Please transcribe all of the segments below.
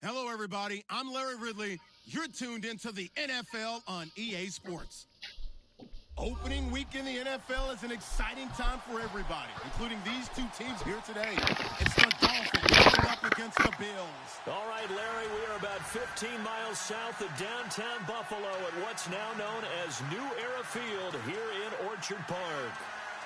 Hello, everybody. I'm Larry Ridley. You're tuned into the NFL on EA Sports. Opening week in the NFL is an exciting time for everybody, including these two teams here today. It's the Dolphins going up against the Bills. All right, Larry, we are about 15 miles south of downtown Buffalo at what's now known as New Era Field here in Orchard Park.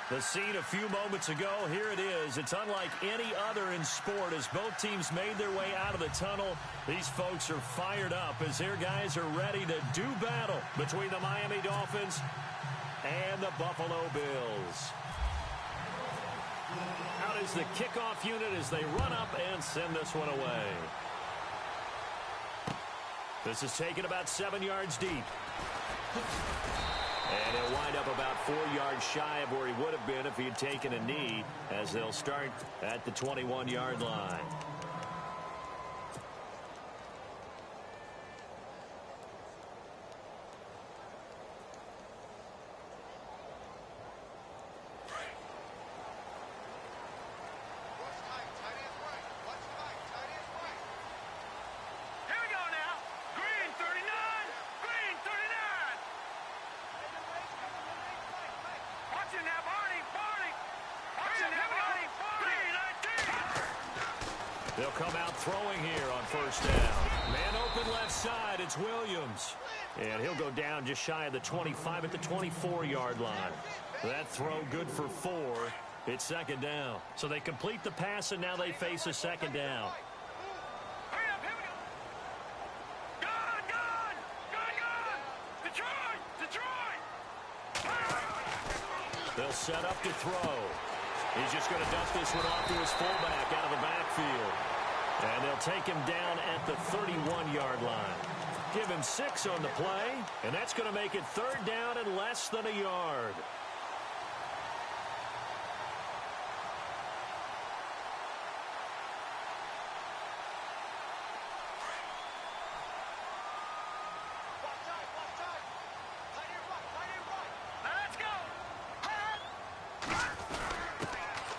The scene a few moments ago, here it is. It's unlike any other in sport as both teams made their way out of the tunnel. These folks are fired up as their guys are ready to do battle between the Miami Dolphins and the Buffalo Bills. Out is the kickoff unit as they run up and send this one away. This is taken about 7 yards deep. And he'll wind up about 4 yards shy of where he would have been if he had taken a knee, as they'll start at the 21-yard line. They'll come out throwing here on first down. Man open left side, it's Williams. And he'll go down just shy of the 25 at the 24-yard line. That throw good for 4. It's second down. So they complete the pass, and now they face a second down. They'll set up to throw. He's just going to dust this one off to his fullback out of the backfield. And they'll take him down at the 31-yard line. Give him 6 on the play, and that's going to make it third down and less than a yard.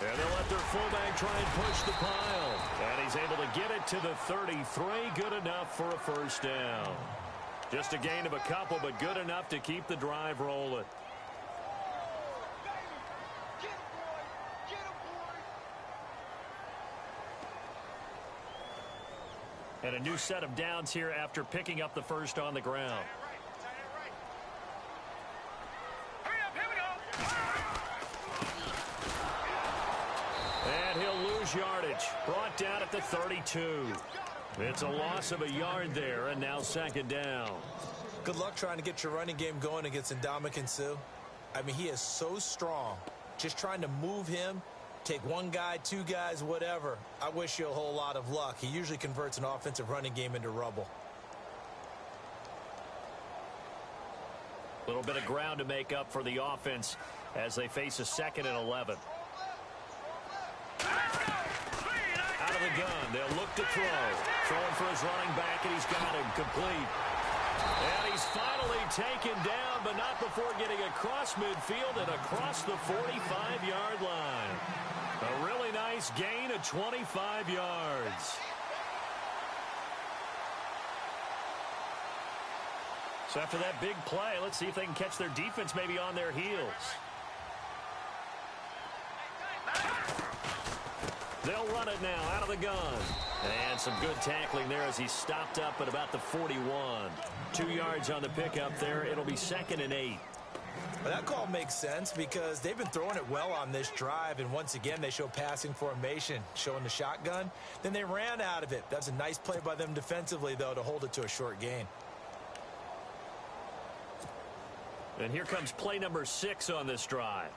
And they'll let their fullback try and push the pile. And he's able to get it to the 33. Good enough for a first down. Just a gain of a couple, but good enough to keep the drive rolling. And a new set of downs here after picking up the first on the ground. Yardage brought down at the 32. It's a loss of a yard there, and now second down. Good luck trying to get your running game going against Ndamukong Suh. I mean, he is so strong. Just trying to move him, take one guy, 2 guys, whatever. I wish you a whole lot of luck. He usually converts an offensive running game into rubble. A little bit of ground to make up for the offense as they face a 2nd and 11. Out of the gun, they'll look to throw. Throwing for his running back, and he's got him complete. And he's finally taken down, but not before getting across midfield and across the 45-yard line. A really nice gain of 25 yards. So after that big play, let's see if they can catch their defense maybe on their heels. They'll run it now out of the gun. And some good tackling there as he stopped up at about the 41. 2 yards on the pickup there. It'll be 2nd and 8. Well, that call makes sense because they've been throwing it well on this drive. And once again, they show passing formation, showing the shotgun. Then they ran out of it. That's a nice play by them defensively, though, to hold it to a short gain. And here comes play number 6 on this drive.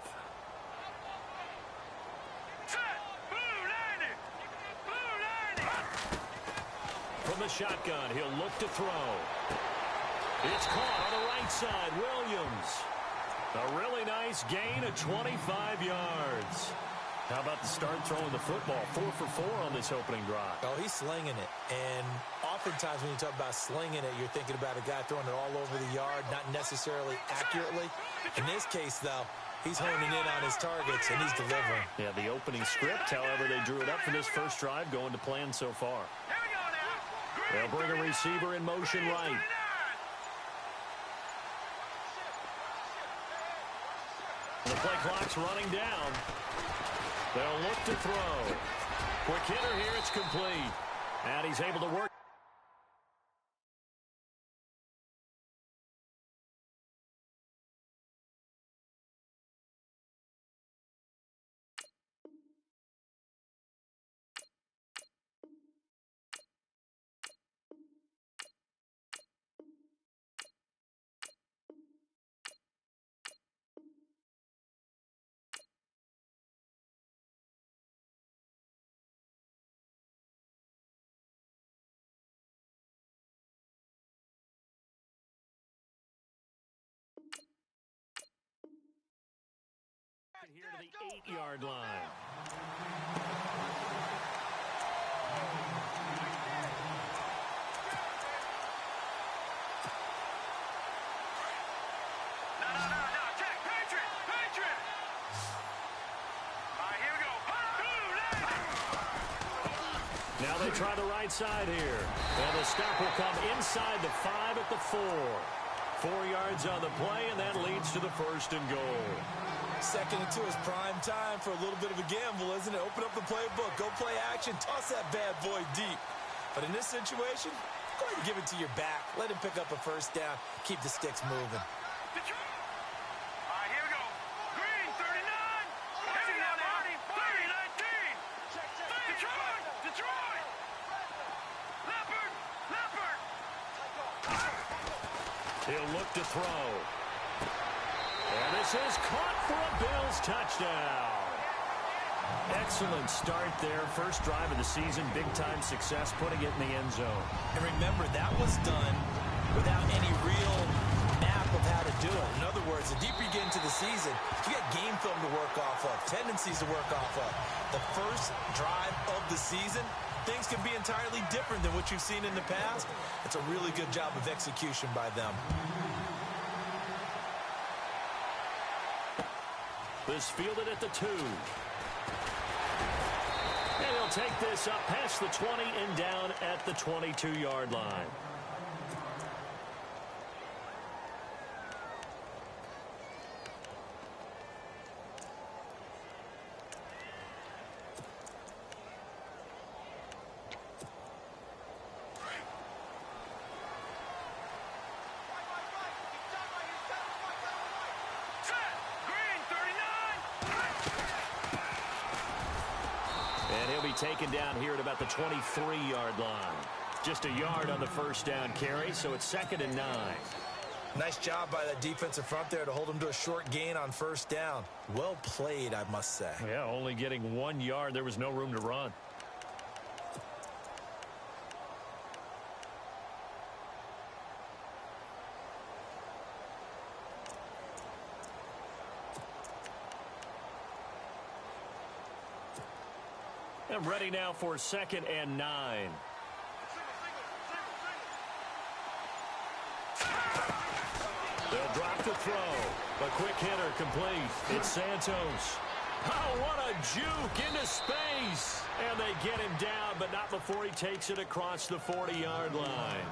From the shotgun, he'll look to throw. It's caught on the right side. Williams. A really nice gain of 25 yards. How about the start throwing the football? 4 for 4 on this opening drive. Oh, he's slinging it. And oftentimes when you talk about slinging it, you're thinking about a guy throwing it all over the yard, not necessarily accurately. In this case, though, he's honing in on his targets, and he's delivering. Yeah, the opening script, however, they drew it up for this first drive, going to plan so far. They'll bring a receiver in motion right. The play clock's running down. They'll look to throw. Quick hitter here. It's complete. And he's able to work. Here to the 8-yard line. Now they try the right side here. And the stop will come inside the 5 at the 4. 4 yards on the play, and that leads to the 1st and goal. 2nd and 2 is prime time for a little bit of a gamble, isn't it? Open up the playbook, go play action, toss that bad boy deep. But in this situation, go ahead and give it to your back. Let him pick up a 1st down. Keep the sticks moving. Here we go. Green, 39. Heading down there. 30, 19. Detroit. Leopard. He'll look to throw. And this is caught for a Bills touchdown. Excellent start there. First drive of the season. Big-time success, putting it in the end zone. And remember, that was done without any real map of how to do it. In other words, the deeper you get into the season, you got game film to work off of, tendencies to work off of. The first drive of the season, things can be entirely different than what you've seen in the past. It's a really good job of execution by them. This fielded at the 2. And he'll take this up past the 20 and down at the 22-yard line. And he'll be taken down here at about the 23-yard line. Just a yard on the 1st down carry, so it's 2nd and 9. Nice job by that defensive front there to hold him to a short gain on 1st down. Well played, I must say. Yeah, only getting 1 yard. There was no room to run. I'm ready now for 2nd and 9. They'll drop the throw. A quick hitter complete. It's Santos. Oh, what a juke into space. And they get him down, but not before he takes it across the 40-yard line.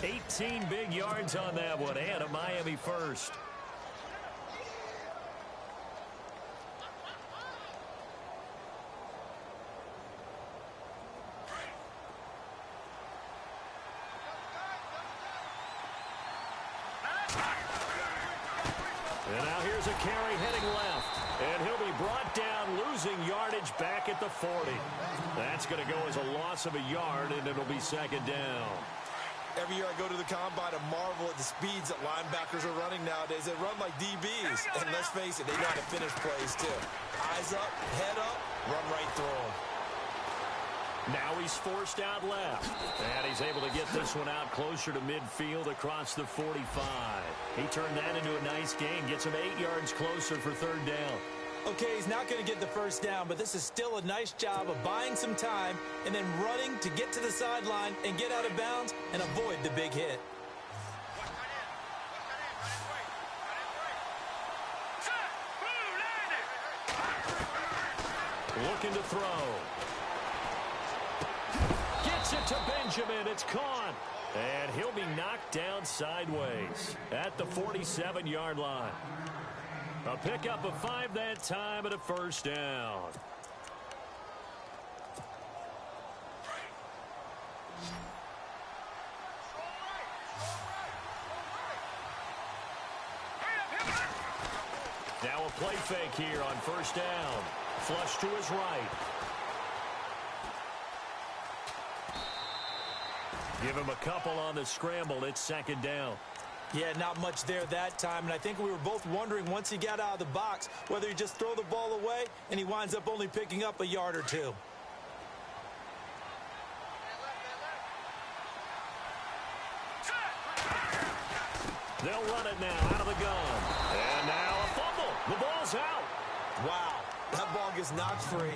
18 big yards on that one, and a Miami 1st. And now here's a carry heading left. And he'll be brought down, losing yardage back at the 40. That's going to go as a loss of a yard, and it'll be 2nd down. Every year I go to the combine and marvel at the speeds that linebackers are running nowadays. They run like DBs. And let's face it, they know how to finish plays too. Eyes up, head up, run right through them. Now he's forced out left. And he's able to get this one out closer to midfield across the 45. He turned that into a nice gain. Gets him 8 yards closer for 3rd down. Okay, he's not going to get the 1st down, but this is still a nice job of buying some time and then running to get to the sideline and get out of bounds and avoid the big hit. Looking to throw. Gets it to Benjamin. It's caught. And he'll be knocked down sideways at the 47-yard line. A pickup of 5 that time and a first down. Now a play fake here on first down. Flush to his right. Give him a couple on the scramble. It's second down. Yeah, not much there that time, and I think we were both wondering once he got out of the box whether he just throw the ball away and he winds up only picking up a yard or two. They'll run it now out of the gun. And now a fumble. The ball's out. Wow, that ball gets knocked free,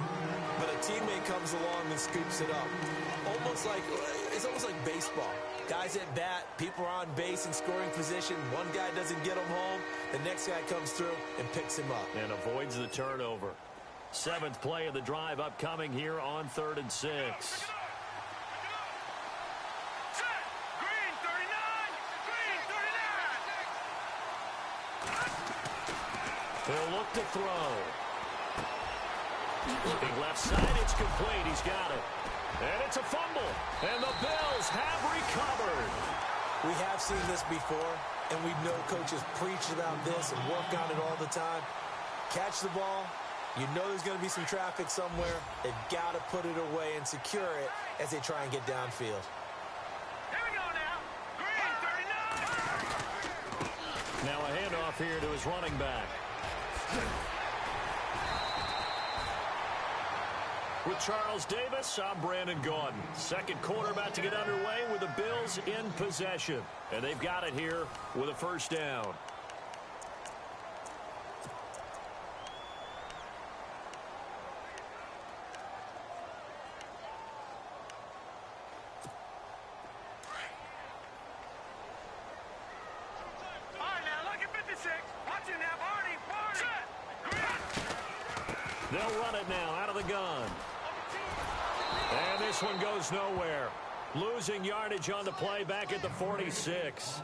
but a teammate comes along and scoops it up. It's almost like baseball. Guys at bat, people are on base in scoring position. One guy doesn't get him home. The next guy comes through and picks him up. And avoids the turnover. 7th play of the drive upcoming here on 3rd and 6. He'll look to throw. Looking left side, it's complete. He's got it. And it's a fumble. And the Bills have recovered. We have seen this before, and we know coaches preach about this and work on it all the time. Catch the ball. You know there's going to be some traffic somewhere. They've got to put it away and secure it as they try and get downfield. Here we go now. Green 39. Now a handoff here to his running back. With Charles Davis, I'm Brandon Gaudin. Second quarter about to get underway with the Bills in possession. And they've got it here with a first down. All right, now look at 56. Watch it now, Barney. They'll run it now out of the gun. And this one goes nowhere. Losing yardage on the play back at the 46.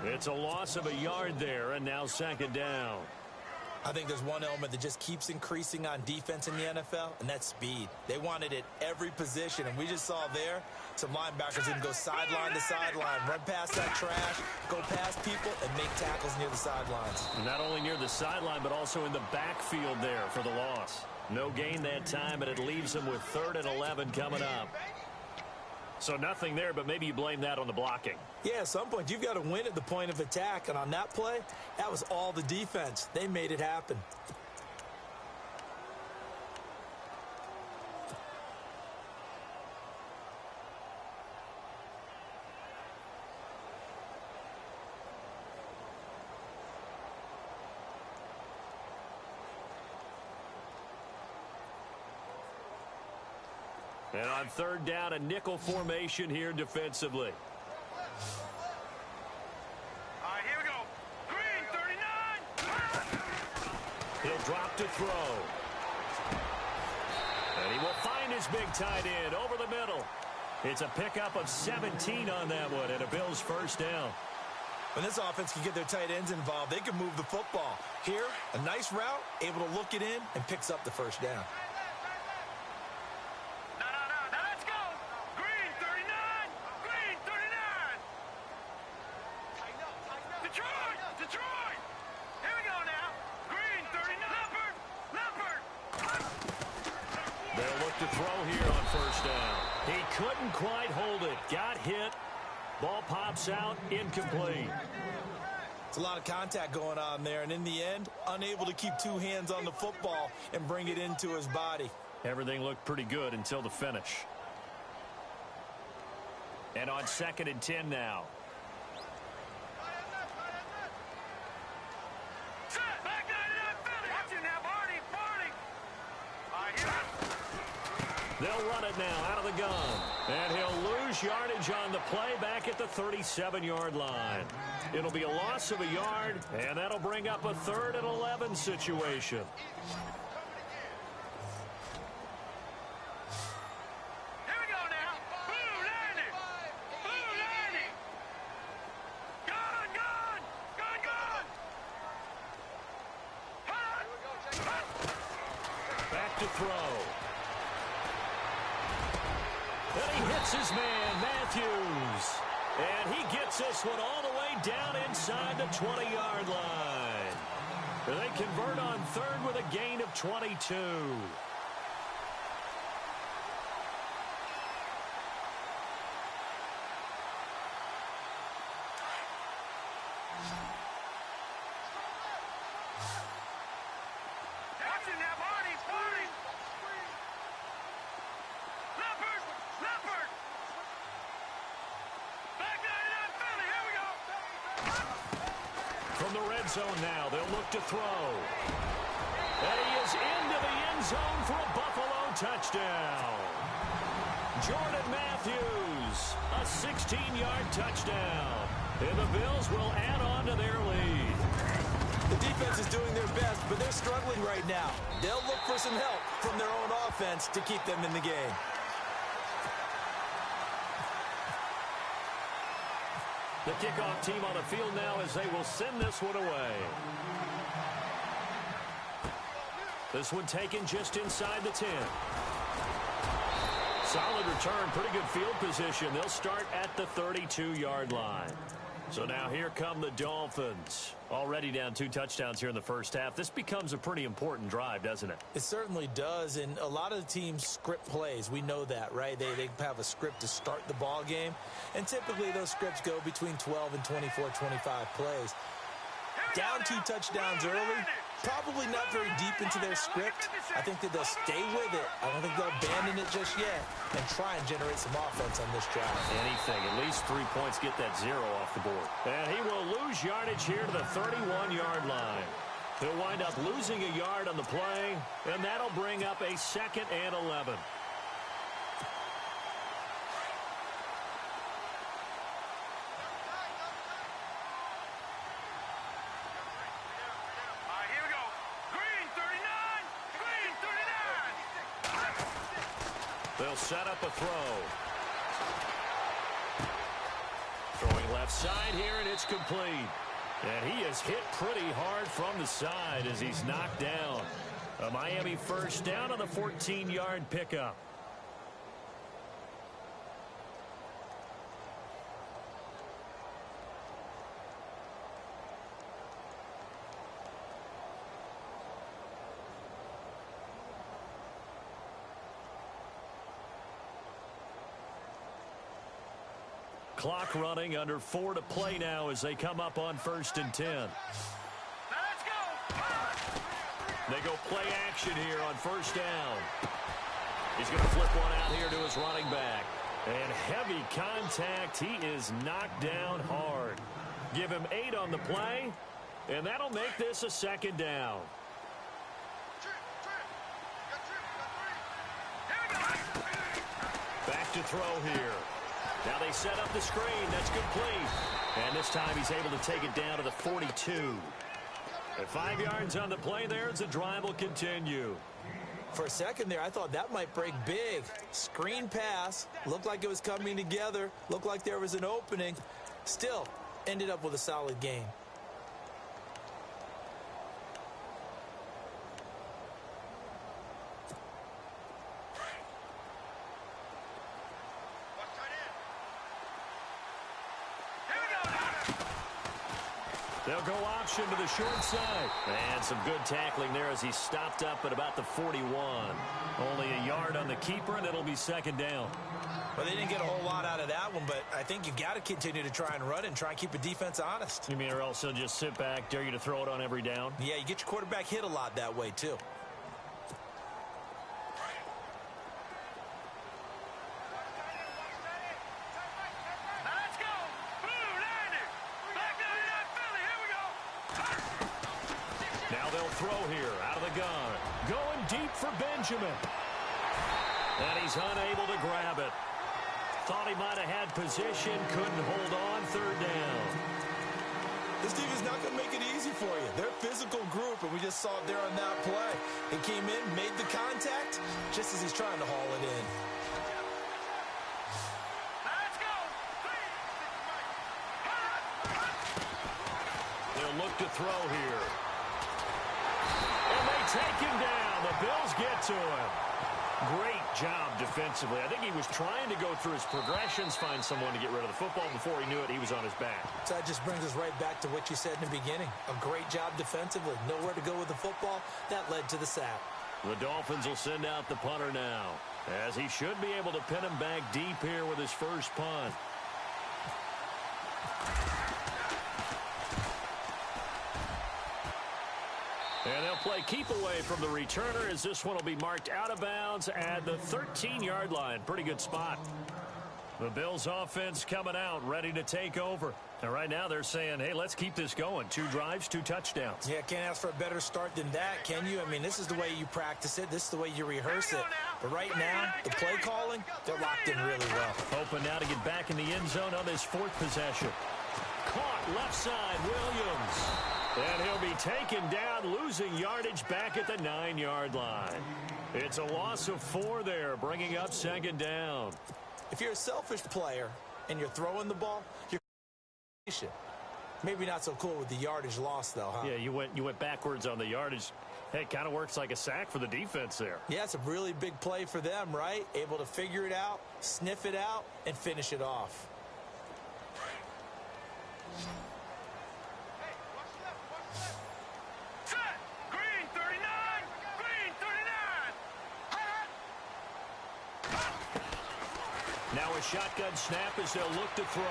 It's a loss of a yard there, and now second down. I think there's one element that just keeps increasing on defense in the NFL, and that's speed. They want it at every position, and we just saw there some linebackers can go sideline to sideline, run past that trash, go past people, and make tackles near the sidelines. Not only near the sideline, but also in the backfield there for the loss. No gain that time, and it leaves them with 3rd and 11 coming up. So nothing there, but maybe you blame that on the blocking. Yeah, at some point, you've got to win at the point of attack, and on that play, that was all the defense. They made it happen. And on 3rd down, a nickel formation here defensively. All right, here we go. Green 39. He'll drop to throw. And he will find his big tight end over the middle. It's a pickup of 17 on that one, and a Bills first down. When this offense can get their tight ends involved, they can move the football. Here, a nice route, able to look it in, and picks up the first down. Now let's go. Green 39. Green 39. Detroit. Here we go now. Green 39. Leopard. They'll look to throw here on first down. He couldn't quite hold it. Got hit. Ball pops out, incomplete. It's a lot of contact going on there, and in the end, unable to keep two hands on the football and bring it into his body. Everything looked pretty good until the finish. And on 2nd and 10 now. Back 99 Philly. Watch it now, Barney. All right, here. They'll run it now out of the gun. And he'll lose yardage on the play back at the 37-yard line. It'll be a loss of a yard, and that'll bring up a 3rd and 11 situation. Here we go now. Blue 90. to throw. And he hits his man, Matthews. And he gets this one all the way down inside the 20-yard line. They convert on third with a gain of 22. From the red zone now, they'll look to throw. And he is into the end zone for a Buffalo touchdown. Jordan Matthews, a 16-yard touchdown. And the Bills will add on to their lead. The defense is doing their best, but they're struggling right now. They'll look for some help from their own offense to keep them in the game. The kickoff team on the field now as they will send this one away. This one taken just inside the 10. Solid return, pretty good field position. They'll start at the 32-yard line. So now here come the Dolphins. Already down 2 touchdowns here in the first half. This becomes a pretty important drive, doesn't it? It certainly does, and a lot of the teams script plays. We know that, right? They have a script to start the ball game, and typically those scripts go between 12 and 24, 25 plays. Down 2 touchdowns early, probably not very deep into their script. I think that they'll stay with it. I don't think they'll abandon it just yet and try and generate some offense on this drive. Anything, at least 3 points, get that 0 off the board. And he will lose yardage here to the 31-yard line. He'll wind up losing a yard on the play, and that'll bring up a 2nd and 11. They'll set up a throw. Throwing left side here, and it's complete. And he is hit pretty hard from the side as he's knocked down. A Miami first down on the 14-yard pickup. Clock running, under 4 to play now as they come up on 1st and 10. Let's go. They go play action here on 1st down. He's going to flip one out here to his running back. And heavy contact. He is knocked down hard. Give him 8 on the play, and that'll make this a 2nd down. Back to throw here. Now they set up the screen. That's complete. And this time he's able to take it down to the 42. At 5 yards on the play there as the drive will continue. For a second there, I thought that might break big. Screen pass. Looked like it was coming together. Looked like there was an opening. Still, ended up with a solid game. They'll go option to the short side. And some good tackling there as he stopped up at about the 41. Only a yard on the keeper, and it'll be 2nd down. Well, they didn't get a whole lot out of that one, but I think you got to continue to try and run and try and keep the defense honest. You mean or else they'll just sit back, dare you to throw it on every down? Yeah, you get your quarterback hit a lot that way, too. Throw here out of the gun. Going deep for Benjamin. And he's unable to grab it. Thought he might have had position. Couldn't hold on. 3rd down. This team is not going to make it easy for you. They're a physical group, and we just saw it there on that play. He came in, made the contact, just as he's trying to haul it in. Let's go. They'll look to throw here. And they take him down. And the Bills get to him. Great job defensively. I think he was trying to go through his progressions, find someone to get rid of the football. Before he knew it, he was on his back. So that just brings us right back to what you said in the beginning. A great job defensively. Nowhere to go with the football. That led to the sack. The Dolphins will send out the punter now, as he should be able to pin him back deep here with his first punt. And they'll play keep away from the returner, as this one will be marked out of bounds at the 13-yard line. Pretty good spot. The Bills offense coming out, ready to take over. And right now they're saying, hey, let's keep this going. 2 drives, 2 touchdowns. Yeah, can't ask for a better start than that, can you? I mean, this is the way you practice it. This is the way you rehearse it. But right now, the play calling, they're locked in really well. Hoping now to get back in the end zone on this 4th possession. Caught left side, Williams. And he'll be taken down, losing yardage back at the 9-yard line. It's a loss of 4 there, bringing up 2nd down. If you're a selfish player and you're throwing the ball, you're maybe not so cool with the yardage loss, though, huh? Yeah, you went backwards on the yardage. Hey, it kind of works like a sack for the defense there. Yeah, it's a really big play for them, right? Able to figure it out, sniff it out, and finish it off. Now a shotgun snap as they'll look to throw.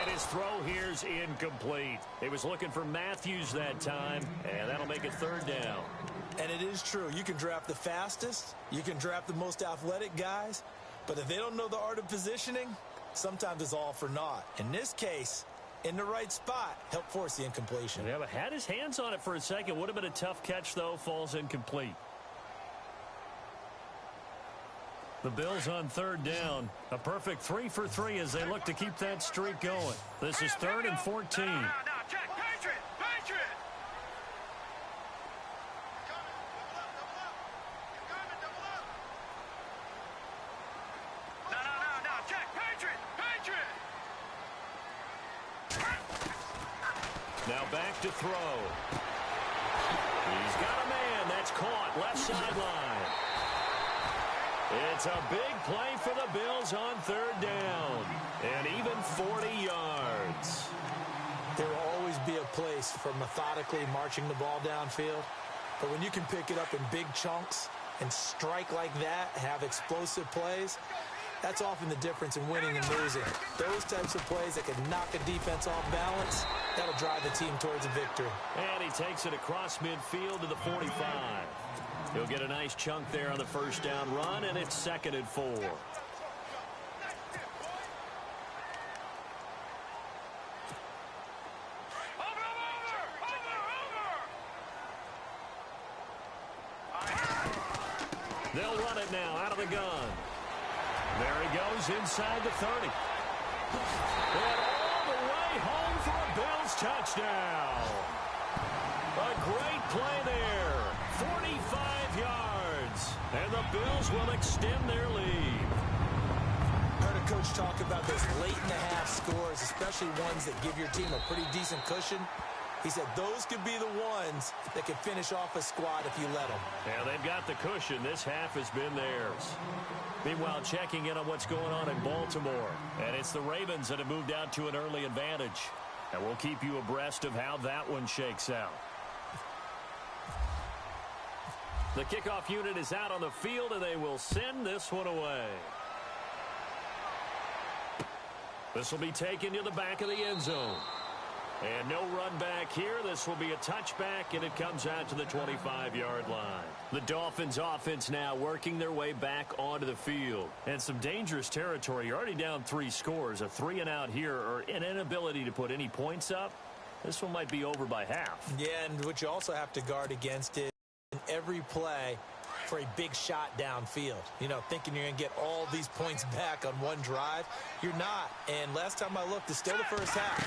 And his throw here's incomplete. He was looking for Matthews that time, and that'll make it 3rd down. And it is true. You can draft the fastest. You can draft the most athletic guys. But if they don't know the art of positioning, sometimes it's all for naught. In this case, in the right spot, help force the incompletion. Yeah, but had his hands on it for a second. Would have been a tough catch, though. Falls incomplete. The Bills on 3rd down. A perfect 3 for 3 as they look to keep that streak going. This is 3rd and 14. Now, check. Patriot! No, check. Patriot! Now back to throw. He's got a man. That's caught. Left sideline. It's a big play for the Bills on 3rd down. And even 40 yards. There will always be a place for methodically marching the ball downfield. But when you can pick it up in big chunks and strike like that, have explosive plays, that's often the difference in winning and losing. Those types of plays that can knock a defense off balance, that'll drive the team towards a victory. And he takes it across midfield to the 45. He'll get a nice chunk there on the 1st down run, and it's 2nd and 4. They'll run it now out of the gun. There he goes inside the 30. And all the way home for a Bills touchdown. A great play there. 45 yards. And the Bills will extend their lead. I heard a coach talk about those late-in-the-half scores, especially ones that give your team a pretty decent cushion. He said those could be the ones that could finish off a squad if you let them. Yeah, they've got the cushion. This half has been theirs. Meanwhile, checking in on what's going on in Baltimore. And it's the Ravens that have moved out to an early advantage. And we'll keep you abreast of how that one shakes out. The kickoff unit is out on the field, and they will send this one away. This will be taken to the back of the end zone. And no run back here. This will be a touchback, and it comes out to the 25-yard line. The Dolphins offense now working their way back onto the field. And some dangerous territory. You're already down 3 scores. A 3-and-out here, or an inability to put any points up. This one might be over by half. Yeah, and what you also have to guard against is in every play for a big shot downfield. You know, thinking you're going to get all these points back on one drive. You're not. And last time I looked, it's still the first half.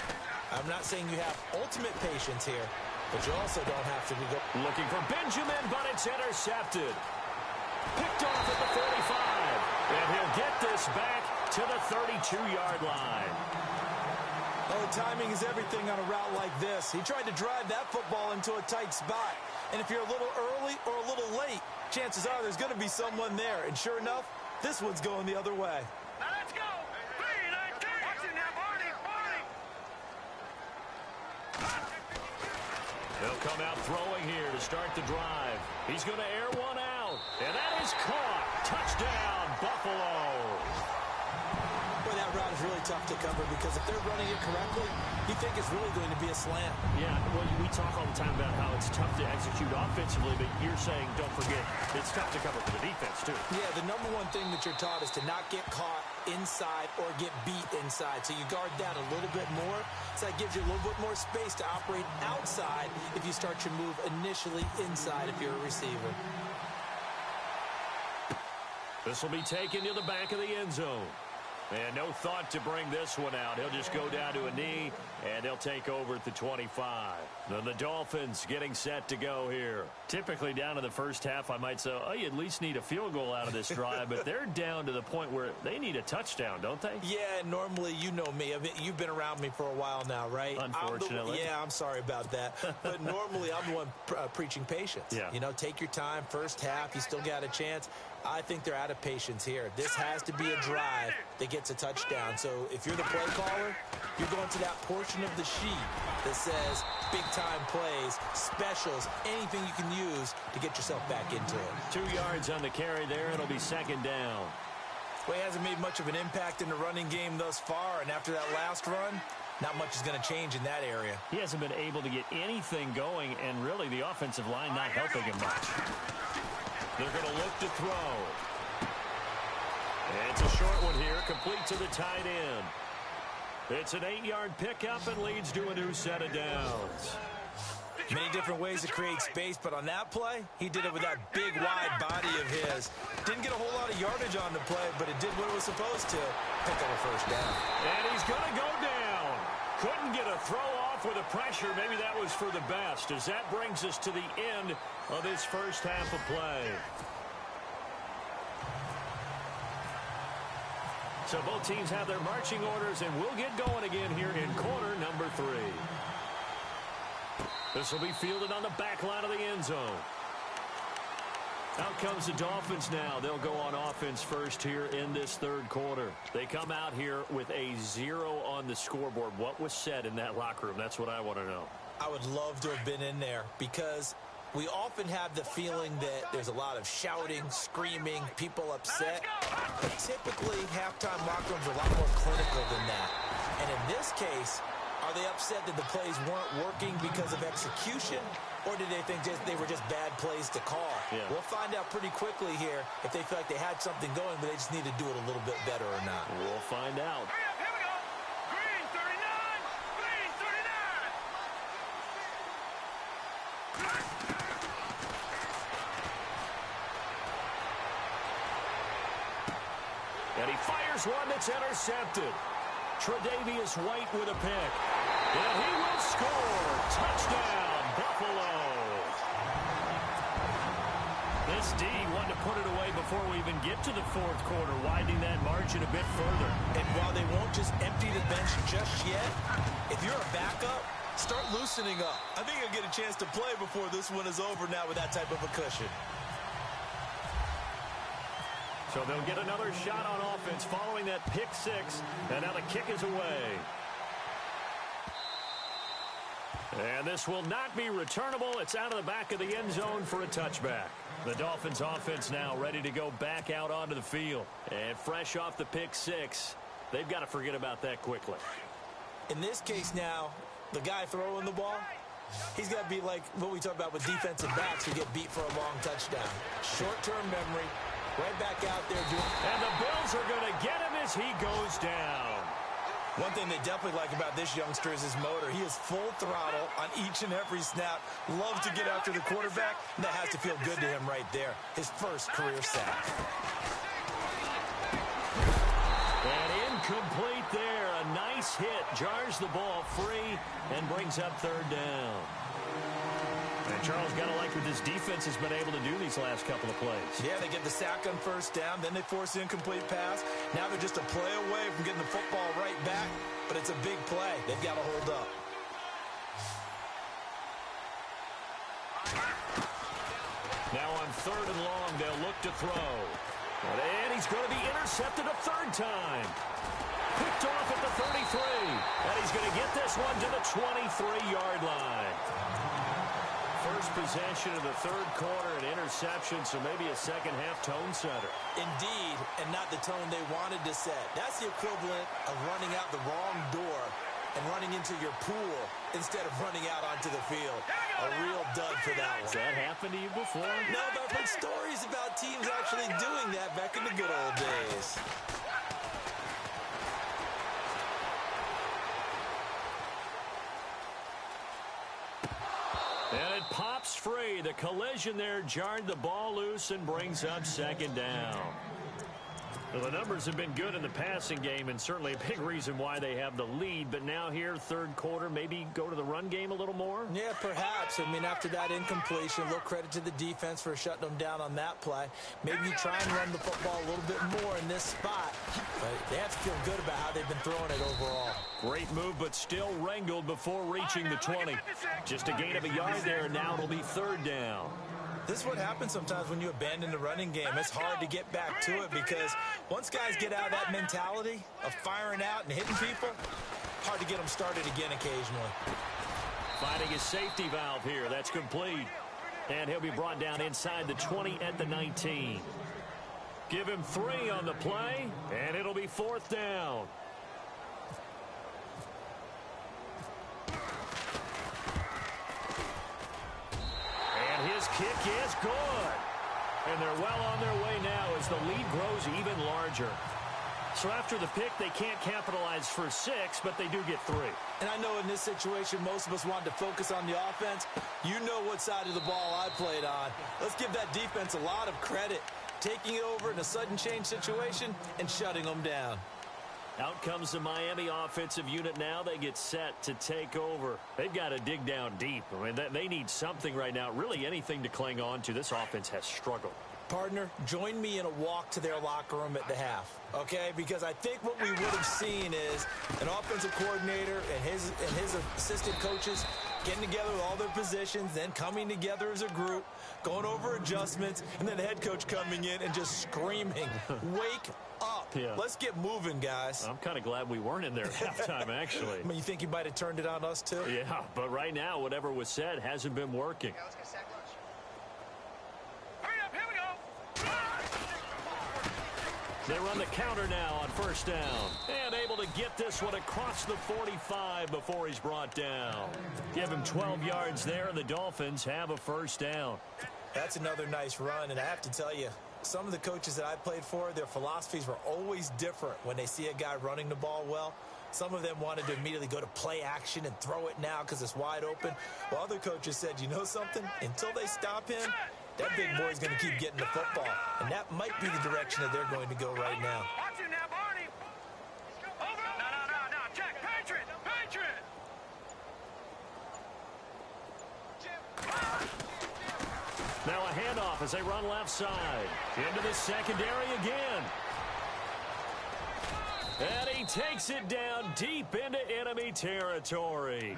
I'm not saying you have ultimate patience here, but you also don't have to be looking for Benjamin, but it's intercepted. Picked off at the 45. And he'll get this back to the 32-yard line. Oh, timing is everything on a route like this. He tried to drive that football into a tight spot, And if you're a little early or a little late, chances are there's going to be someone there. And sure enough, this one's going the other way. Now let's go. 3-19. Watch it now, Barney. They'll come out throwing here to start the drive. He's going to air one out. And that is caught. Touchdown, Buffalo. Boy, that route is really tough to cover because if they're running it correctly, you think it's really going to be a slant. Yeah, well, we talk all the time about how it's tough to execute offensively, but you're saying, don't forget, it's tough to cover for the defense, too. Yeah, the number one thing that you're taught is to not get caught inside or get beat inside. So you guard that a little bit more. So that gives you a little bit more space to operate outside if you start your move initially inside if you're a receiver. This will be taken to the back of the end zone. And no thought to bring this one out. He'll just go down to a knee, and they'll take over at the 25. Then the Dolphins getting set to go here. Typically down to the first half, I might say, oh, you at least need a field goal out of this drive, but they're down to the point where they need a touchdown, don't they? Yeah, normally, you know me. I mean, you've been around me for a while now, right? Unfortunately. I'm sorry about that. But normally, I'm the one preaching patience. Yeah. You know, take your time. First half, you still got a chance. I think they're out of patience here. This has to be a drive that gets a touchdown. So if you're the play caller, you're going to that portion of the sheet that says big-time plays, specials, anything you can use to get yourself back into it. 2 yards on the carry there. It'll be second down. Well, he hasn't made much of an impact in the running game thus far, and after that last run, not much is going to change in that area. He hasn't been able to get anything going, and really the offensive line not helping him much. They're going to look to throw. And it's a short one here, complete to the tight end. It's an 8-yard pickup and leads to a new set of downs. Many different ways to create space, but on that play, he did it with that big, wide body of his. Didn't get a whole lot of yardage on the play, but it did what it was supposed to. Pick up a first down. And he's going to go down. Couldn't get a throw off with the pressure. Maybe that was for the best, as that brings us to the end of this first half of play. So both teams have their marching orders, and we'll get going again here in quarter number 3. This will be fielded on the back line of the end zone. Out comes the Dolphins now. They'll go on offense first here in this third quarter. They come out here with a 0 on the scoreboard. What was said in that locker room? That's what I want to know. I would love to have been in there because we often have the feeling that there's a lot of shouting, screaming, people upset. But typically, halftime locker rooms are a lot more clinical than that. And in this case, are they upset that the plays weren't working because of execution, or did they think they were just bad plays to call? Yeah. We'll find out pretty quickly here if they feel like they had something going, but they just need to do it a little bit better or not. We'll find out. Hurry up, here we go. Green 39. Green 39. And he fires one that's intercepted. Tre'Davious White with a pick. And he will score. Touchdown, Buffalo. This D wanted to put it away before we even get to the fourth quarter, widening that margin a bit further. And while they won't just empty the bench just yet, if you're a backup, start loosening up. I think you'll get a chance to play before this one is over now with that type of a cushion. So they'll get another shot on offense following that pick six. And now the kick is away. And this will not be returnable. It's out of the back of the end zone for a touchback. The Dolphins offense now ready to go back out onto the field. And fresh off the pick six, they've got to forget about that quickly. In this case now, the guy throwing the ball, he's got to be like what we talk about with defensive backs who get beat for a long touchdown. Short-term memory. Right back out there doing. And the Bills are going to get him as he goes down. One thing they definitely like about this youngster is his motor. He is full throttle on each and every snap. Loves to get after the quarterback, and that has to feel good to him right there. His first career sack. And incomplete there. A nice hit. Jars the ball free and brings up third down. And Charles got to like what this defense has been able to do these last couple of plays. Yeah, they get the sack on first down, then they force the incomplete pass. Now they're just a play away from getting the football right back, but it's a big play. They've got to hold up. on 3rd and long, they'll look to throw. And he's going to be intercepted a 3rd time. Picked off at the 33. And he's going to get this one to the 23-yard line. First possession of the 3rd quarter, an interception, so maybe a second-half tone setter. Indeed, and not the tone they wanted to set. That's the equivalent of running out the wrong door and running into your pool instead of running out onto the field. A real dud for that one. Has that happened to you before? No, but I've heard stories about teams actually doing that back in the good old days. And it pops free. The collision there jarred the ball loose and brings up 2nd down. Well, the numbers have been good in the passing game and certainly a big reason why they have the lead. But now here, 3rd quarter, maybe go to the run game a little more? Yeah, perhaps. I mean, after that incompletion, a little credit to the defense for shutting them down on that play. Maybe you try and run the football a little bit more in this spot. But they have to feel good about how they've been throwing it overall. Great move, but still wrangled before reaching the 20. Just a gain of a yard there, and now it'll be 3rd down. This is what happens sometimes when you abandon the running game. It's hard to get back to it because once guys get out of that mentality of firing out and hitting people, hard to get them started again occasionally. Finding his safety valve here. That's complete. And he'll be brought down inside the 20 at the 19. Give him 3 on the play, and it'll be 4th down. His kick is good. And they're well on their way now as the lead grows even larger. So after the pick, they can't capitalize for 6, but they do get 3. And I know in this situation, most of us wanted to focus on the offense. You know what side of the ball I played on. Let's give that defense a lot of credit. Taking it over in a sudden change situation and shutting them down. Out comes the Miami offensive unit now. They get set to take over. They've got to dig down deep. I mean, they need something right now, really anything to cling on to. This offense has struggled. Partner, join me in a walk to their locker room at the half, okay? Because I think what we would have seen is an offensive coordinator and his assistant coaches getting together with all their positions, then coming together as a group, going over adjustments, and then the head coach coming in and just screaming, wake up. Yeah. Let's get moving, guys. I'm kind of glad we weren't in there at halftime, actually. I mean, you think he might have turned it on us, too? Yeah, but right now, whatever was said hasn't been working. Yeah, let's get sack lunch. Hurry up, here we go. They run the counter now on 1st down. And able to get this one across the 45 before he's brought down. Give him 12 yards there, and the Dolphins have a 1st down. That's another nice run, and I have to tell you, some of the coaches that I played for, their philosophies were always different when they see a guy running the ball well. Some of them wanted to immediately go to play action and throw it now because it's wide open. While other coaches said, you know something? Until they stop him, that big boy's going to keep getting the football. And that might be the direction that they're going to go right now. Watch him now, Barney. Over. No. Check. Patriot. Now a handoff as they run left side. Into the secondary again. And he takes it down deep into enemy territory.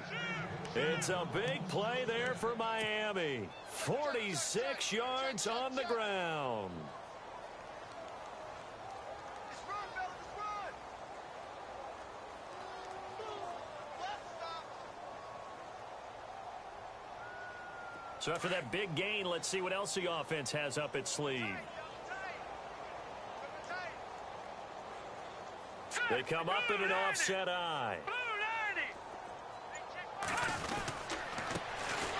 It's a big play there for Miami. 46 yards on the ground. Just run, fella, just run. So after that big gain, let's see what else the offense has up its sleeve. They come up in an offset eye.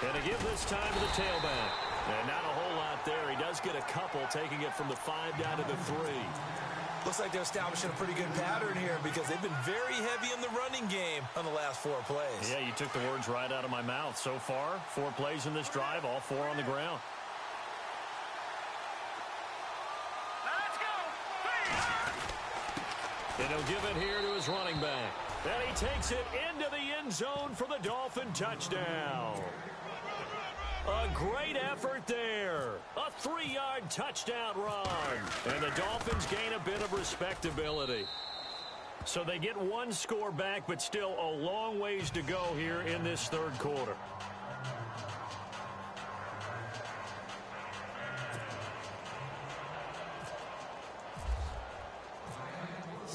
And to give this time to the tailback. And not a whole lot there. He does get a couple, taking it from the 5 down to the 3. Looks like they're establishing a pretty good pattern here because they've been very heavy in the running game on the last 4 plays. Yeah, you took the words right out of my mouth. So far, 4 plays in this drive, all 4 on the ground. Let's go. And he'll give it here to his running back. And he takes it into the end zone for the Dolphin touchdown. A great effort there. A 3-yard touchdown run. And the Dolphins gain a bit of respectability. So they get 1 score back, but still a long ways to go here in this 3rd quarter.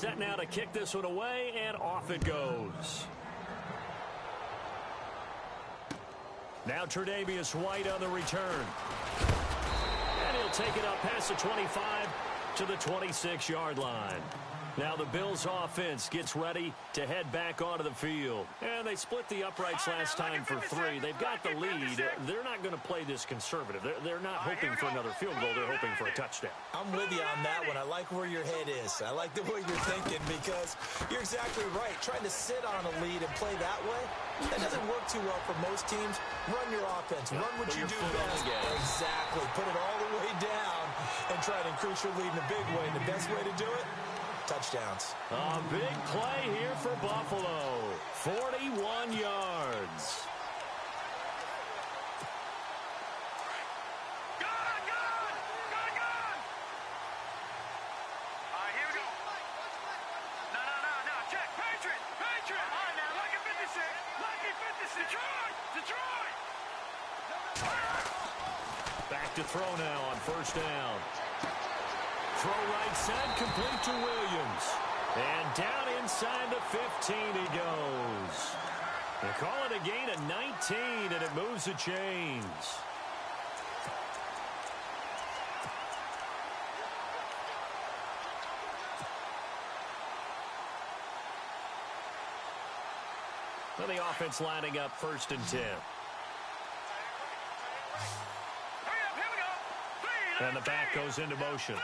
set now to kick this one away, and off it goes. Now Tre'Davious White on the return. And he'll take it up past the 25 to the 26-yard line. Now the Bills offense gets ready to head back onto the field. And they split the uprights last time for 3. They've got the lead. They're not going to play this conservative. They're not hoping for another field goal. They're hoping for a touchdown. I'm with you on that one. I like where your head is. I like the way you're thinking because you're exactly right. Trying to sit on a lead and play that way, that doesn't work too well for most teams. Run your offense. Run what you do best. Exactly. Put it all the way down and try to increase your lead in a big way. And the best way to do it, touchdowns. A big play here for Buffalo. 41 yards. Back to throw now on first down. Throw right side, complete to Williams. And down inside the 15 he goes. They call it a gain of 19, and it moves the chains. Well, the offense lining up 1st and 10. And the back goes into motion.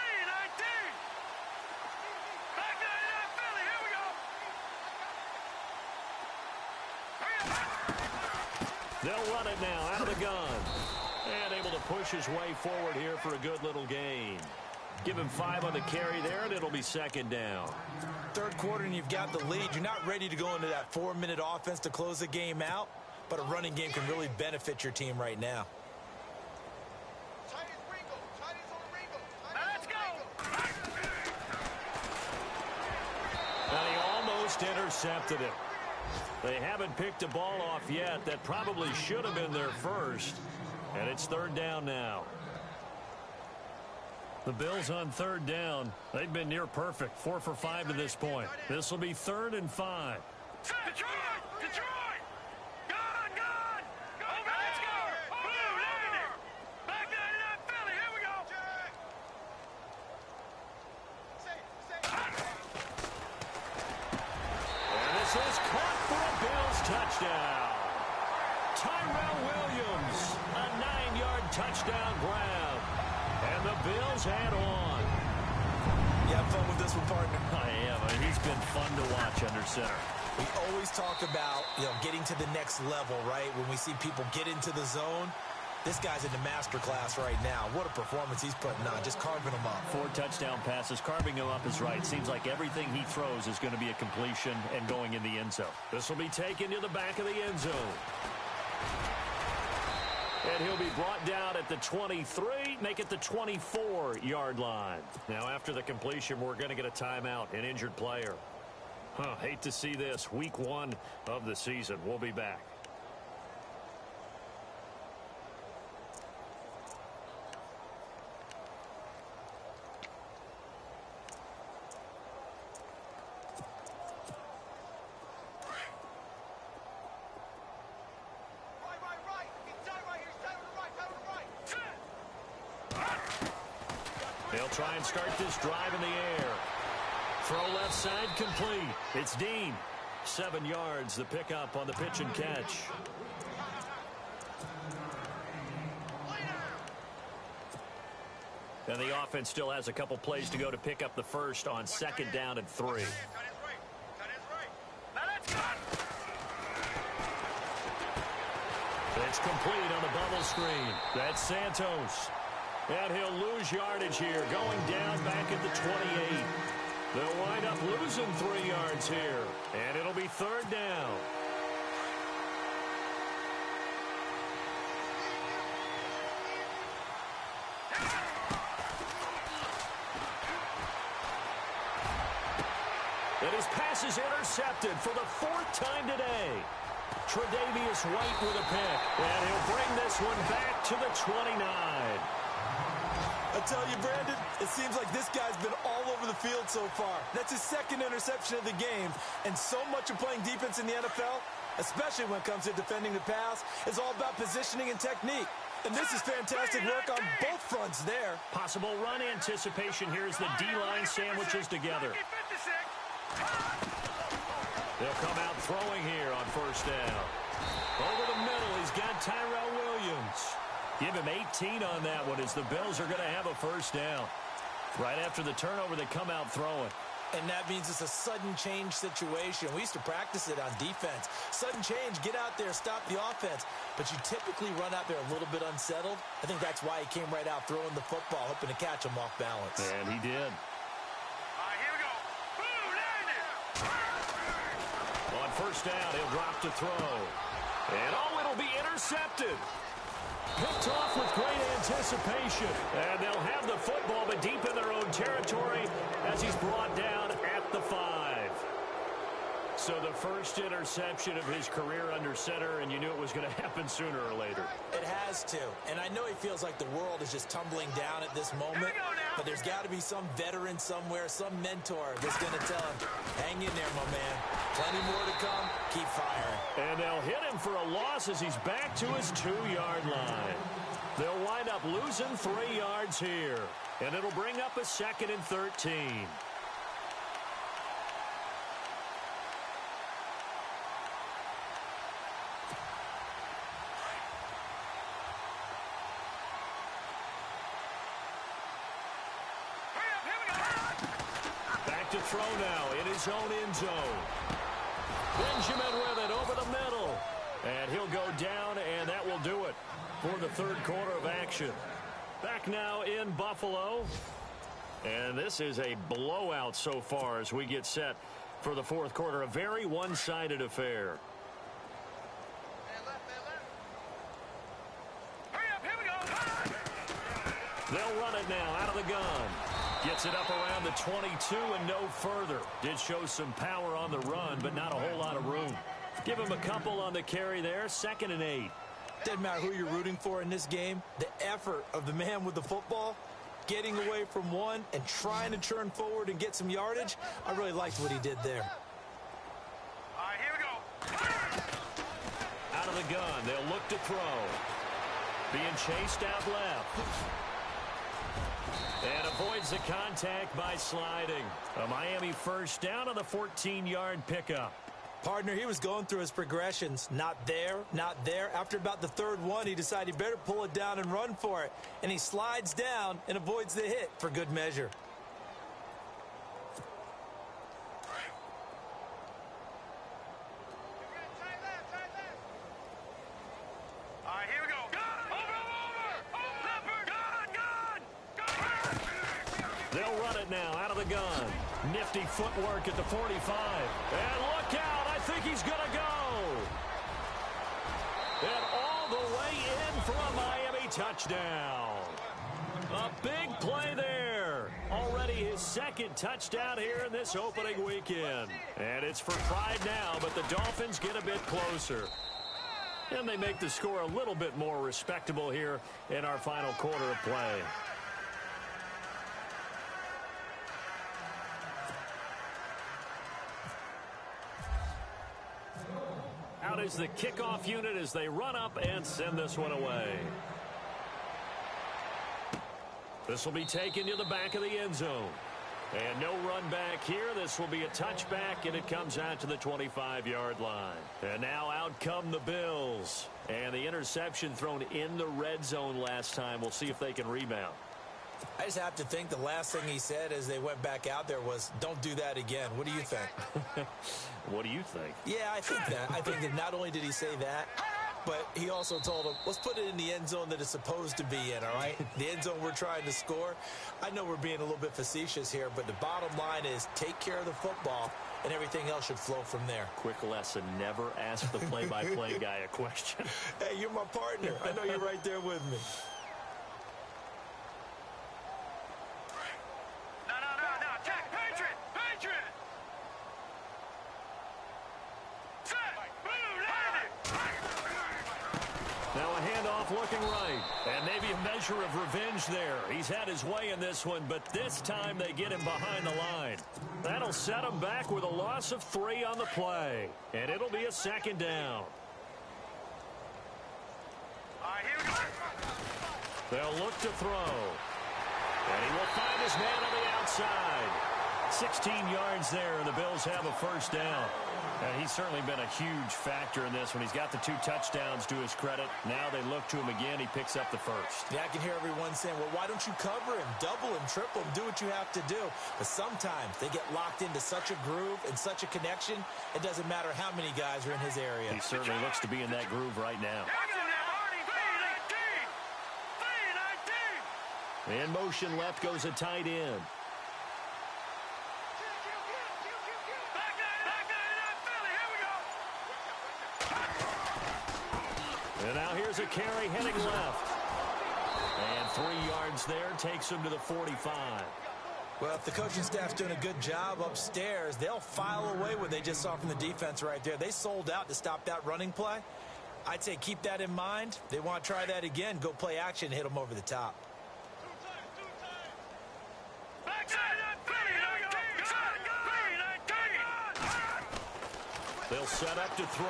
They'll run it now out of the gun. And able to push his way forward here for a good little gain. Give him 5 on the carry there, and it'll be 2nd down. 3rd quarter, and you've got the lead. You're not ready to go into that 4-minute offense to close the game out, but a running game can really benefit your team right now. And he almost intercepted it. They haven't picked a ball off yet. That probably should have been their first. And it's 3rd down now. The Bills on 3rd down. They've been near perfect. 4 for 5 to this point. This will be 3rd and 5. Detroit! Detroit! Gone! Gone! Over! Let's go! Blue, Lavender! Back 99 Philly! Here we go! And this is caught for a Bills touchdown. Tyrell Williams, a 9-yard touchdown grab. And the Bills add on. You have fun with this one, partner? I am. I mean, he's been fun to watch under center. We always talk about, getting to the next level, right? When we see people get into the zone, this guy's in the master class right now. What a performance he's putting on, just carving them up. 4 touchdown passes. Carving him up is right. Seems like everything he throws is going to be a completion and going in the end zone. This will be taken to the back of the end zone. And he'll be brought down at the 23, make it the 24-yard line. Now, after the completion, we're going to get a timeout, an injured player. Hate to see this. Week 1 of the season. We'll be back. They'll try and start this drive in the air. Throw left side complete. It's Dean. 7 yards, the pickup on the pitch and catch. And the offense still has a couple plays to go to pick up the first on 2nd down and 3. It's complete on the bubble screen. That's Santos. And he'll lose yardage here, going down back at the 28. They'll wind up losing 3 yards here, and it'll be 3rd down. And his pass is intercepted for the 4th time today. Tre'Davious White with a pick, and he'll bring this one back to the 29. I tell you, Brandon, it seems like this guy's been all over the field so far. That's his second interception of the game, and so much of playing defense in the NFL, especially when it comes to defending the pass, is all about positioning and technique. And this is fantastic work on both fronts there. Possible run anticipation here as the D-line sandwiches together. They'll come out throwing here on first down. Over the middle, he's got Tyrell Williams. Give him 18 on that one as the Bills are going to have a first down. Right after the turnover, they come out throwing. And that means it's a sudden change situation. We used to practice it on defense. Sudden change, get out there, stop the offense. But you typically run out there a little bit unsettled. I think that's why he came right out throwing the football, hoping to catch him off balance. And he did. All right, here we go. Boom, landed. On first down, he'll drop to throw. And it'll be intercepted. Picked off with great anticipation. And they'll have the football, but deep in their own territory as he's brought down at the 5. So the first interception of his career under center, and you knew it was going to happen sooner or later. It has to. And I know he feels like the world is just tumbling down at this moment. But there's got to be some veteran somewhere, some mentor that's going to tell him, hang in there, my man. Plenty more to come. Keep firing. And they'll hit him for a loss as he's back to his 2-yard line. They'll wind up losing 3 yards here. And it'll bring up a 2nd and 13. Back to throw now in his own end zone. Benjamin with it over the middle. And he'll go down, and that will do it for the third quarter of action. Back now in Buffalo. And this is a blowout so far as we get set for the fourth quarter. A very one-sided affair. They'll run it now out of the gun. Gets it up around the 22 and no further. Did show some power on the run, but not a whole lot of room. Give him a couple on the carry there. 2nd and 8. Doesn't matter who you're rooting for in this game. The effort of the man with the football, getting away from one and trying to turn forward and get some yardage. I really liked what he did there. All right, here we go. Out of the gun, they'll look to throw. Being chased out left. And avoids the contact by sliding. A Miami first down on the 14-yard pickup. Partner, he was going through his progressions. Not there, not there. After about the 3rd one, he decided he better pull it down and run for it. And he slides down and avoids the hit for good measure. All right, here we go. They'll run it now out of the gun. Nifty footwork at the 45. And look out. I think he's going to go. And all the way in for a Miami touchdown. A big play there. Already his 2nd touchdown here in this opening weekend. And it's for pride now, but the Dolphins get a bit closer. And they make the score a little bit more respectable here in our final quarter of play. Out is the kickoff unit as they run up and send this one away. This will be taken to the back of the end zone. And no run back here. This will be a touchback, and it comes out to the 25-yard line. And now out come the Bills. And the interception thrown in the red zone last time. We'll see if they can rebound. I just have to think the last thing he said as they went back out there was, don't do that again. What do you think? What do you think? Yeah, I think that. I think that not only did he say that, but he also told him, let's put it in the end zone that it's supposed to be in, all right? The end zone we're trying to score. I know we're being a little bit facetious here, but the bottom line is take care of the football, and everything else should flow from there. Quick lesson, never ask the play-by-play guy a question. Hey, you're my partner. I know you're right there with me. off looking right. And maybe a measure of revenge there. He's had his way in this one, but this time they get him behind the line. That'll set him back with a loss of 3 on the play. And it'll be a second down. All right, here we go. They'll look to throw. And he will find his man on the outside. 16 yards there, and the Bills have a first down. And he's certainly been a huge factor in this one. He's got the 2 touchdowns to his credit. Now they look to him again. He picks up the first. Yeah, I can hear everyone saying, well, why don't you cover him, double him, triple him, do what you have to do. But sometimes they get locked into such a groove and such a connection, it doesn't matter how many guys are in his area. He certainly looks to be in that groove right now. In motion left goes a tight end. And now here's a carry heading left. And 3 yards there takes him to the 45. Well, if the coaching staff's doing a good job upstairs, they'll file away what they just saw from the defense right there. They sold out to stop that running play. I'd say keep that in mind. They want to try that again. Go play action and hit them over the top. They'll set up to throw.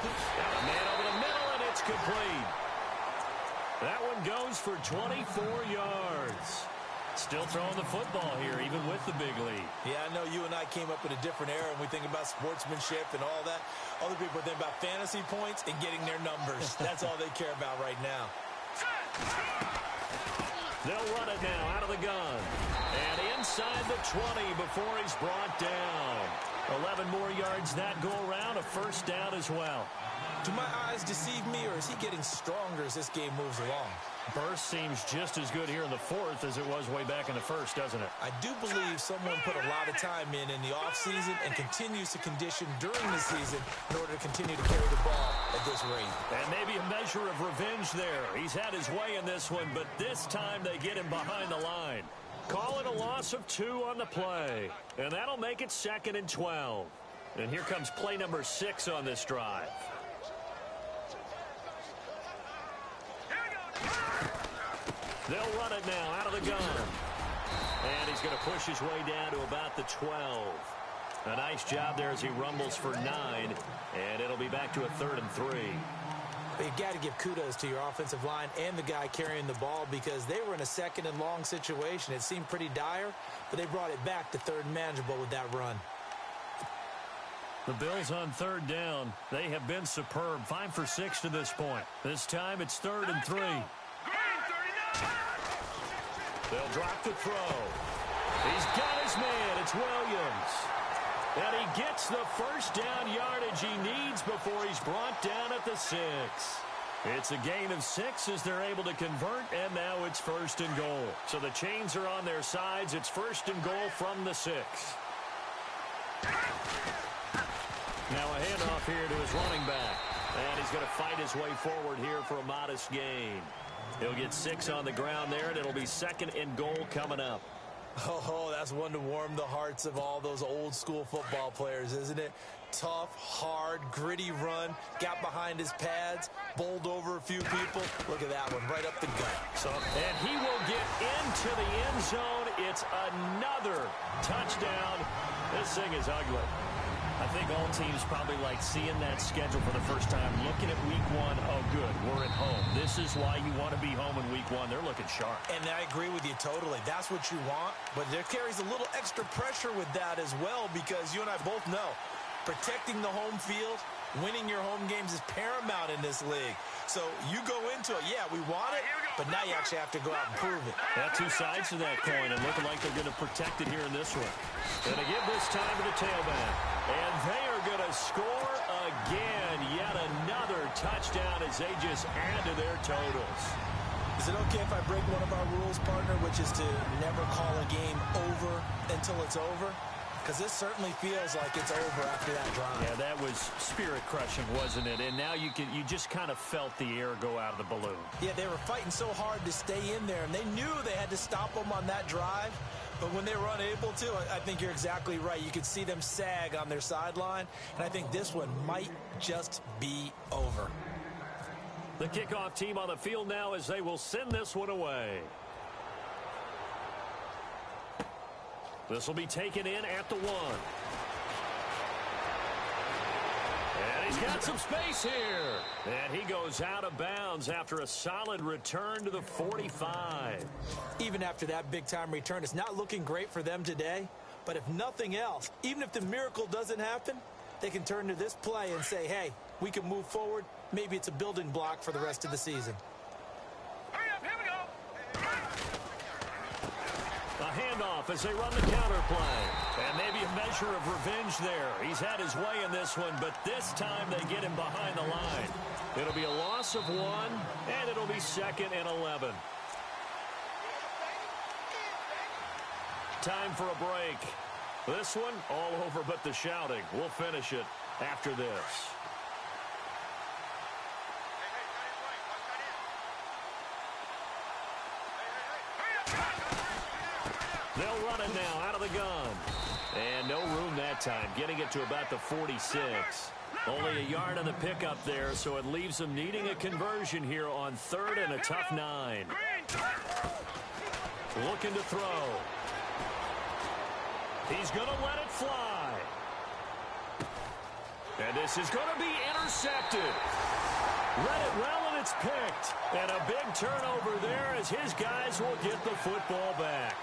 Got a man over the middle, and it's complete. That one goes for 24 yards. Still throwing the football here, even with the big lead. Yeah, I know you and I came up in a different era, and we think about sportsmanship and all that. Other people think about fantasy points and getting their numbers. That's all they care about right now. They'll run it now out of the gun. And inside the 20 before he's brought down. 11 more yards that go around, a first down as well. Do my eyes deceive me, or is he getting stronger as this game moves along? Burst seems just as good here in the fourth as it was way back in the first, doesn't it? I do believe someone put a lot of time in the offseason and continues to condition during the season in order to continue to carry the ball at this rate. And maybe a measure of revenge there. He's had his way in this one, but this time they get him behind the line. Call it a loss of 2 on the play. And that'll make it 2nd and 12. And here comes play number 6 on this drive. They'll run it now out of the gun. And he's going to push his way down to about the 12. A nice job there as he rumbles for 9. And it'll be back to a 3rd and 3. But you got to give kudos to your offensive line and the guy carrying the ball, because they were in a 2nd and long situation. It seemed pretty dire, but they brought it back to 3rd and manageable with that run. The Bills on 3rd down. They have been superb. 5 for 6 to this point. This time it's 3rd and 3. They'll drop the throw. He's got his man. It's Williams. And he gets the first down yardage he needs before he's brought down at the 6. It's a gain of 6 as they're able to convert, and now it's 1st and goal. So the chains are on their sides. It's 1st and goal from the 6. Now a handoff here to his running back. And he's going to fight his way forward here for a modest gain. He'll get 6 on the ground there, and it'll be 2nd and goal coming up. Oh, that's one to warm the hearts of all those old school football players, isn't it? Tough, hard, gritty run, got behind his pads, bowled over a few people. Look at that one, right up the gut. And he will get into the end zone. It's another touchdown. This thing is ugly. I think all teams probably like seeing that schedule for the first time, looking at week 1. Oh, good, we're at home. This is why you want to be home in week 1. They're looking sharp. And I agree with you totally. That's what you want. But there carries a little extra pressure with that as well, because you and I both know protecting the home field, winning your home games is paramount in this league. So you go into it, yeah, we want it, but now you actually have to go out and prove it. Got 2 sides to that coin, and looking like they're going to protect it here in this one. Going to give this time to the tailback. And they are going to score again. Yet another touchdown as they just add to their totals. Is it okay if I break one of our rules, partner, which is to never call a game over until it's over? Because this certainly feels like it's over after that drive. Yeah, that was spirit-crushing, wasn't it? And now you just kind of felt the air go out of the balloon. Yeah, they were fighting so hard to stay in there, and they knew they had to stop them on that drive. But when they were unable to, I think you're exactly right. You could see them sag on their sideline, and I think this one might just be over. The kickoff team on the field now as they will send this one away. This will be taken in at the 1. And he's got some space here. And he goes out of bounds after a solid return to the 45. Even after that big-time return, it's not looking great for them today. But if nothing else, even if the miracle doesn't happen, they can turn to this play and say, hey, we can move forward. Maybe it's a building block for the rest of the season. Hurry up, here we go. A handoff as they run the counter play. And maybe a measure of revenge there. He's had his way in this one, but this time they get him behind the line. It'll be a loss of 1, and it'll be 2nd and 11. Time for a break. This one all over but the shouting. We'll finish it after this. They'll run it now out of the gun. And no room that time, getting it to about the 46. Only a yard on the pickup there, so it leaves them needing a conversion here on 3rd and a tough 9. Looking to throw. He's going to let it fly. And this is going to be intercepted. Read it well, and it's picked. And a big turnover there as his guys will get the football back.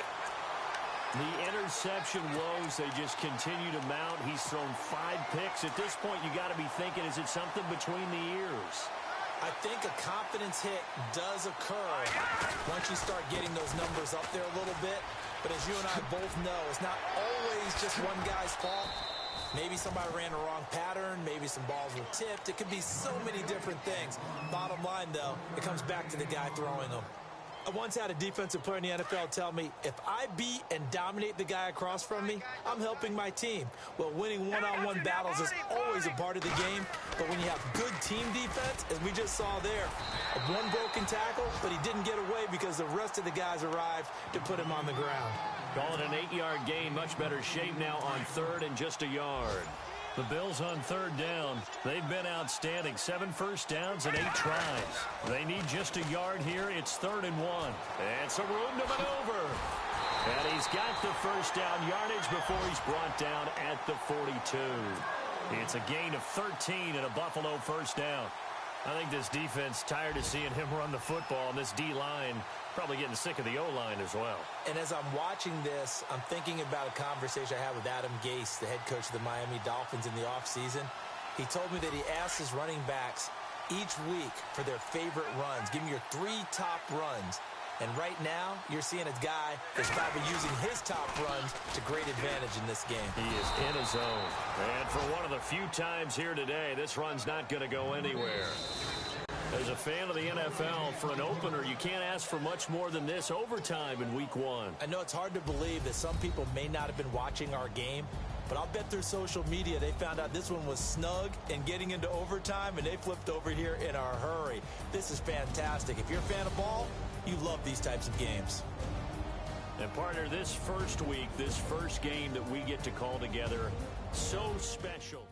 The interception woes, they just continue to mount. He's thrown 5 picks. At this point, you got to be thinking, is it something between the ears? I think a confidence hit does occur once you start getting those numbers up there a little bit. But as you and I both know, it's not always just one guy's fault. Maybe somebody ran a wrong pattern. Maybe some balls were tipped. It could be so many different things. Bottom line, though, it comes back to the guy throwing them. I once had a defensive player in the NFL tell me, if I beat and dominate the guy across from me, I'm helping my team. Well, winning one-on-one battles is always a part of the game, but when you have good team defense, as we just saw there, one broken tackle, but he didn't get away because the rest of the guys arrived to put him on the ground. Call it an 8-yard gain, much better shape now on 3rd and just a yard. The Bills on 3rd down. They've been outstanding. 7 first downs and 8 tries. They need just a yard here. It's 3rd and 1. And some room to maneuver. And he's got the first down yardage before he's brought down at the 42. It's a gain of 13 and a Buffalo first down. I think this defense tired of seeing him run the football, and this D-line probably getting sick of the O-line as well. And as I'm watching this, I'm thinking about a conversation I had with Adam Gase, the head coach of the Miami Dolphins in the offseason. He told me that he asked his running backs each week for their favorite runs. Give me your 3 top runs. And right now, you're seeing a guy that's probably using his top runs to great advantage in this game. He is in his zone. And for one of the few times here today, this run's not going to go anywhere. As a fan of the NFL, for an opener, you can't ask for much more than this overtime in Week 1. I know it's hard to believe that some people may not have been watching our game, but I'll bet through social media they found out this one was snug and getting into overtime, and they flipped over here in a hurry. This is fantastic. If you're a fan of ball, you love these types of games. And partner, this first week, this first game that we get to call together, so special.